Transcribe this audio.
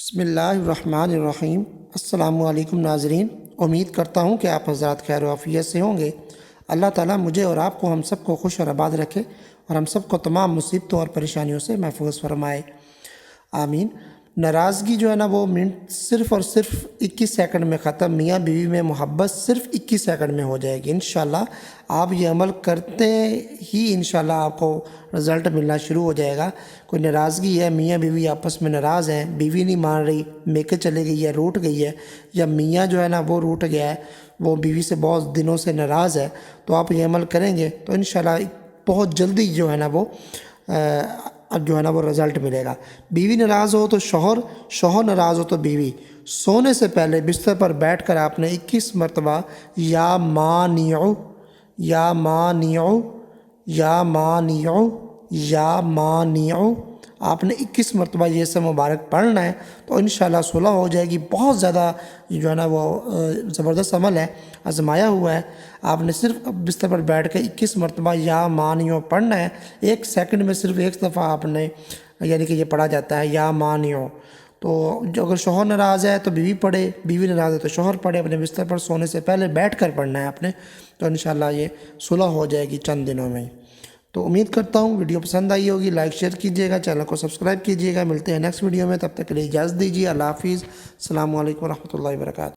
بسم اللہ الرحمن الرحیم۔ السلام علیکم ناظرین، امید کرتا ہوں کہ آپ حضرات خیر و عافیت سے ہوں گے۔ اللہ تعالیٰ مجھے اور آپ کو ہم سب کو خوش اور آباد رکھے اور ہم سب کو تمام مصیبتوں اور پریشانیوں سے محفوظ فرمائے، آمین۔ ناراضگی جو ہے نا وہ منٹ صرف اور صرف 21 سیکنڈ میں ختم، میاں بیوی میں محبت صرف 21 سیکنڈ میں ہو جائے گی انشاءاللہ۔ آپ یہ عمل کرتے ہی انشاءاللہ آپ کو رزلٹ ملنا شروع ہو جائے گا۔ کوئی ناراضگی ہے، میاں بیوی آپس میں ناراض ہیں، بیوی نہیں مان رہی، میکے چلے گئی ہے، روٹ گئی ہے، یا میاں جو ہے نا وہ روٹ گیا ہے، وہ بیوی سے بہت دنوں سے ناراض ہے، تو آپ یہ عمل کریں گے تو انشاءاللہ بہت جلدی جو ہے نا وہ وہ رزلٹ ملے گا۔ بیوی ناراض ہو تو شوہر ناراض ہو تو بیوی، سونے سے پہلے بستر پر بیٹھ کر آپ نے 21 مرتبہ یا مانعو یا مانعو یا مانعو یا مانعو آپ نے 21 مرتبہ یہ سے مبارک پڑھنا ہے، تو انشاءاللہ صلح ہو جائے گی۔ بہت زیادہ جو ہے نا وہ زبردست عمل ہے، آزمایا ہوا ہے۔ آپ نے صرف بستر پر بیٹھ کے 21 مرتبہ یا مانعو پڑھنا ہے۔ 1 سیکنڈ میں صرف 1 دفعہ آپ نے یعنی کہ یہ پڑھا جاتا ہے یا مانعو۔ تو جو اگر شوہر ناراض ہے تو بیوی پڑھے، بیوی ناراض ہے تو شوہر پڑھے۔ اپنے بستر پر سونے سے پہلے بیٹھ کر پڑھنا ہے آپ نے، تو انشاءاللہ یہ صلح ہو جائے گی چند دنوں میں۔ تو امید کرتا ہوں ویڈیو پسند آئی ہوگی، لائک شیئر کیجیے گا، چینل کو سبسکرائب کیجیے گا۔ ملتے ہیں نیکسٹ ویڈیو میں، تب تک کے لیے اجازت دیجیے۔ اللہ حافظ، السلام علیکم ورحمۃ اللہ وبرکاتہ۔